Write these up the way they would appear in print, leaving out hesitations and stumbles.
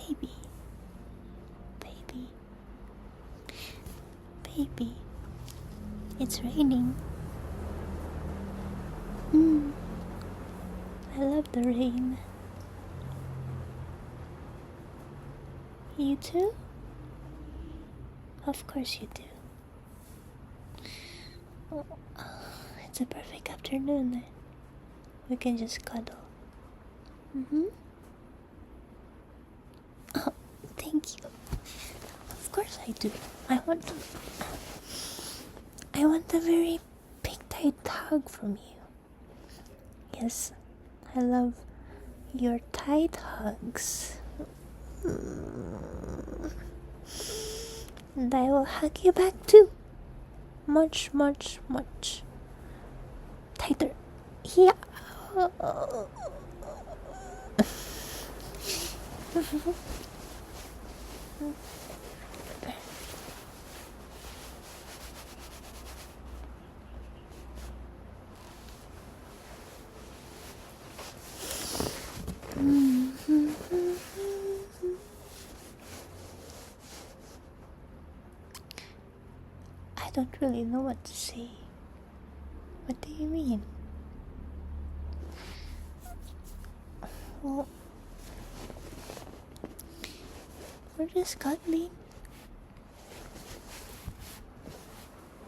Baby. Baby. Baby. It's raining. I love the rain. You too? Of course you do. Oh, it's a perfect afternoon. We can just cuddle. Oh, thank you. Of course I do. I want a very big tight hug from you. Yes, I love your tight hugs. And I will hug you back too. Much, much, much tighter. Yeah. I don't really know what to say. What do you mean? Well, we're just cuddling.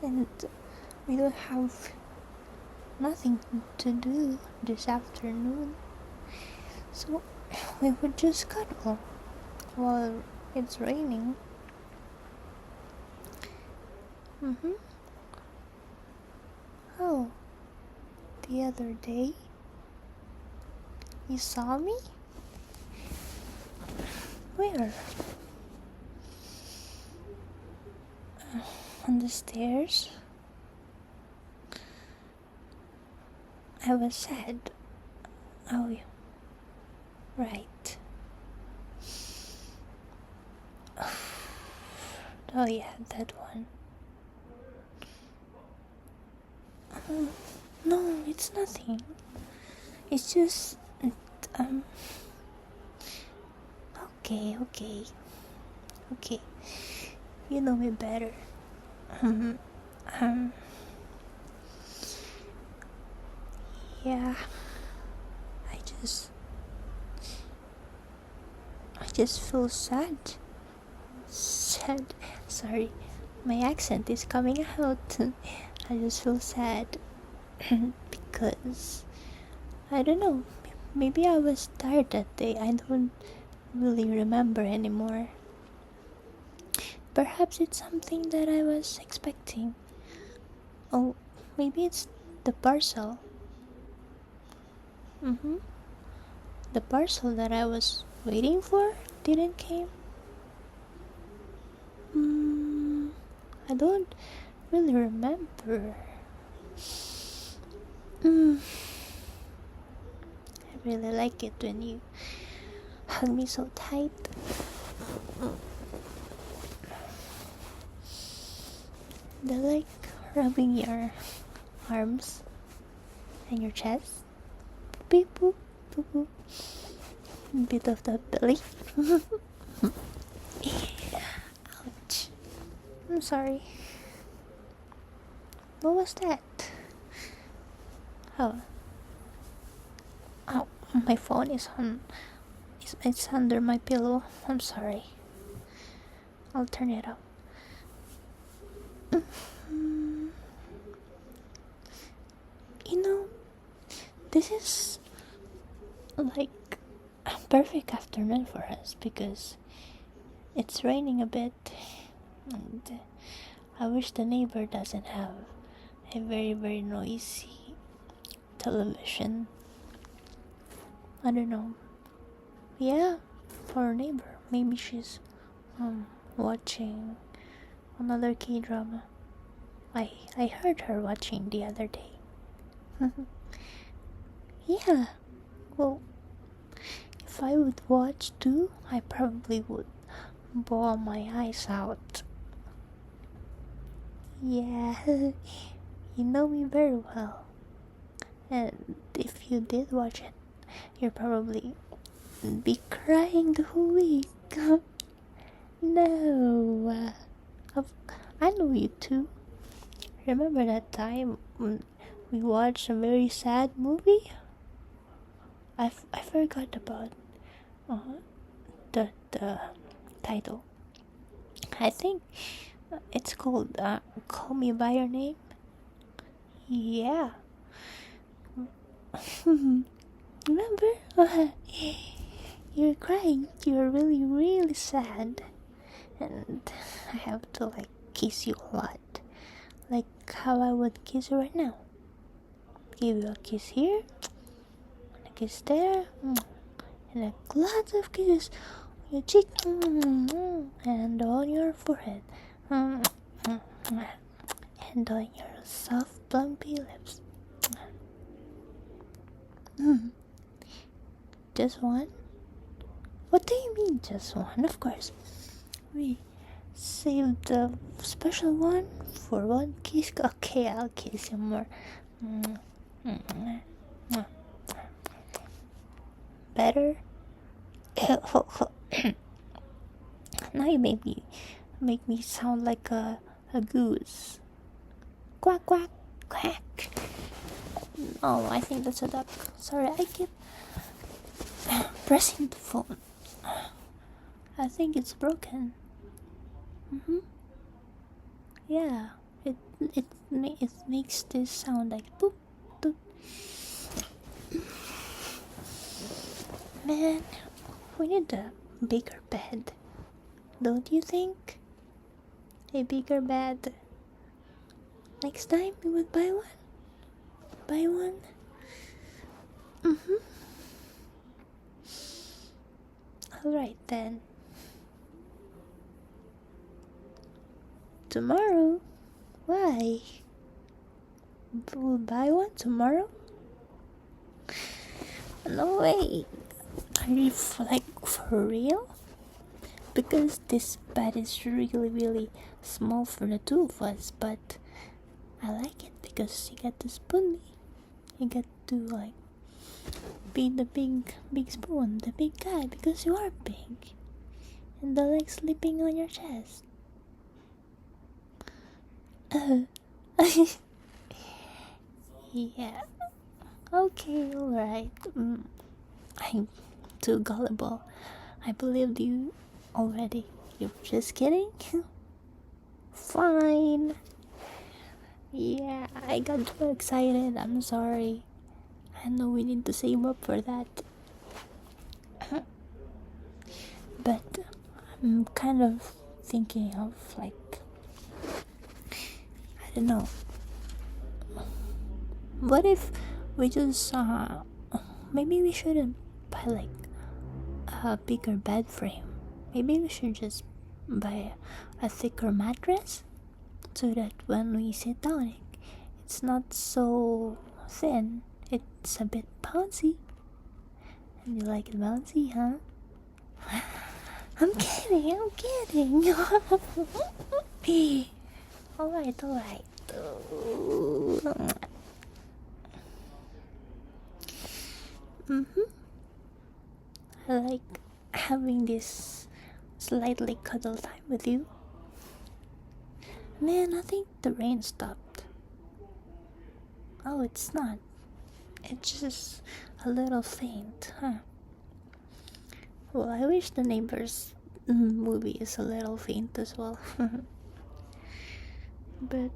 And we don't have nothing to do this afternoon. So we would just cuddle while it's raining. Oh, the other day you saw me? Where? On the stairs? I was sad. Oh, yeah. Right. Oh yeah, that one. No, it's nothing. It's just okay. You know me better. Yeah. I just feel sad. Sorry, my accent is coming out. I just feel sad because I don't know. Maybe I was tired that day. I don't really remember anymore. Perhaps it's something that I was expecting. Oh, maybe it's the parcel. The parcel that I was waiting for didn't came. I don't really remember. I really like it when you hug me so tight. I like rubbing your arms and your chest. Beep boop boop boop. Bit of the belly. Ouch. I'm sorry. What was that? Oh, my phone is on. It's under my pillow. I'm sorry. I'll turn it up. You know, this is like a perfect afternoon for us because it's raining a bit, and I wish the neighbor doesn't have a very, very noisy television. I don't know. Yeah, for our neighbor. Maybe she's watching another K-drama. I heard her watching the other day. Yeah. Well, if I would watch too, I probably would bawl my eyes out. Yeah. You know me very well. And if you did watch it, you'd probably be crying the whole week. No. I know you too. Remember that time when we watched a very sad movie? I forgot about the title. I think it's called Call Me By Your Name. Yeah. Remember? You're crying. You're really, really sad. And I have to kiss you a lot. Like how I would kiss you right now. Give you a kiss here, and a kiss there, and lots of kisses on your cheek, and on your forehead, and on your soft, plumpy lips. Just one? What do you mean, just one? Of course, we saved the special one for one kiss. Okay, I'll kiss you more. Better? Now you make me sound like a goose. Quack, quack, quack. Oh, I think that's a duck. Sorry, I keep pressing the phone. I think it's broken. Yeah, it makes this sound like boop, boop. Man, we need a bigger bed. Don't you think? A bigger bed. Next time we would buy one. Buy one. Alright then. Tomorrow? Why? We'll buy one tomorrow? No way. Are you for real? Because this bed is really, really small for the two of us, but I like it because you get to spoon me. You get to be the big spoon, the big guy, because you are big. And I like sleeping on your chest. Yeah. Okay, alright. I'm too gullible. I believed you already. You're just kidding? Fine. Yeah, I got too excited. I'm sorry. I know we need to save up for that. But I'm kind of thinking of I don't know. What if we just maybe we shouldn't buy a bigger bed frame. Maybe we should just buy a thicker mattress so that when we sit down it's not so thin. It's a bit bouncy. And you like it bouncy, huh? I'm kidding. Alright. I like having this slightly cuddle time with you. Man, I think the rain stopped. Oh, it's not. It's just a little faint, huh? Well, I wish the neighbor's movie is a little faint as well. But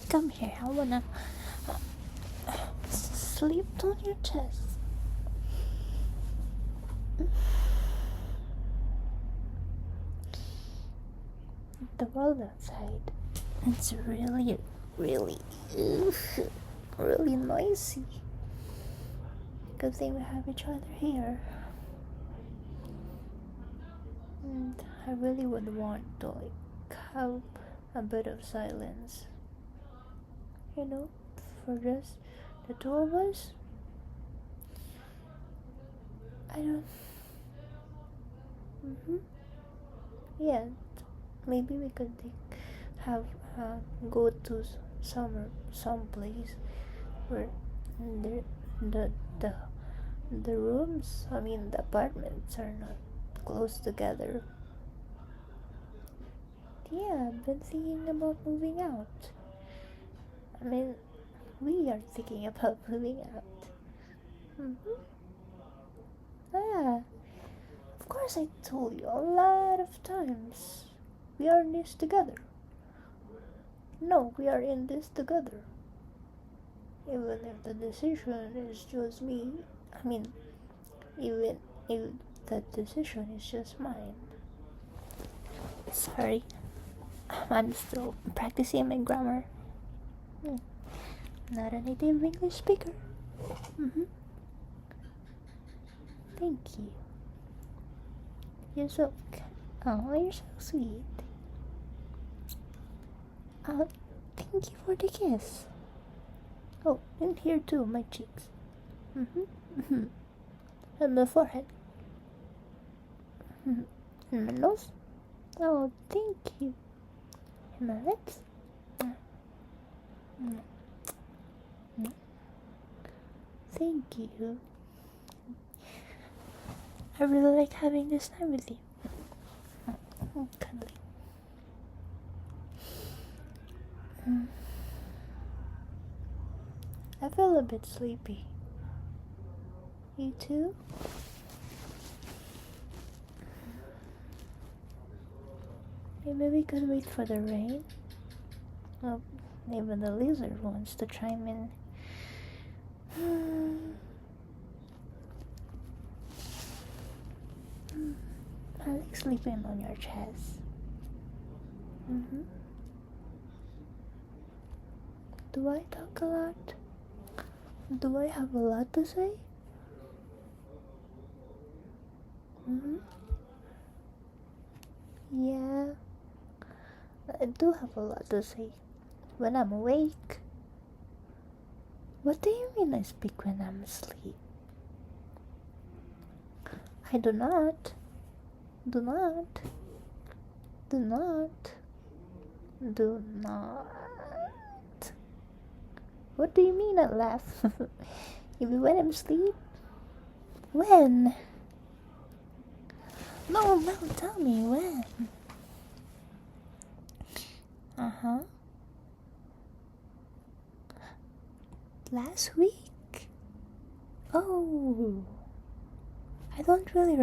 come here, I wanna sleep on your chest. The world outside, it's really noisy. Good thing we have each other here. And I really would want to have a bit of silence, for just the two of us. I don't. Yeah, maybe we could go to some place where the The rooms, the apartments are not close together. Yeah, I've been thinking about moving out. We are thinking about moving out. Yeah, of course I told you a lot of times. We are in this together. No, we are in this together. Even if the decision is just me, even if that decision is just mine. Sorry, I'm still practicing my grammar. Not a native English speaker. Thank you. You're so sweet. Thank you for the kiss. Oh, and here too, my cheeks. And my forehead. And my nose. Oh, thank you. And my lips. Thank you. I really like having this time with you. Cuddly. I feel a bit sleepy. You too? Maybe we could wait for the rain. Well, even the lizard wants to chime in. I like sleeping on your chest. Do I talk a lot? Do I have a lot to say? Yeah, I do have a lot to say when I'm awake. What do you mean I speak when I'm asleep? I do not. Do not. Do not. Do not. What do you mean I laugh? Even when I'm asleep? When? No, tell me when. Last week? Oh, I don't really remember.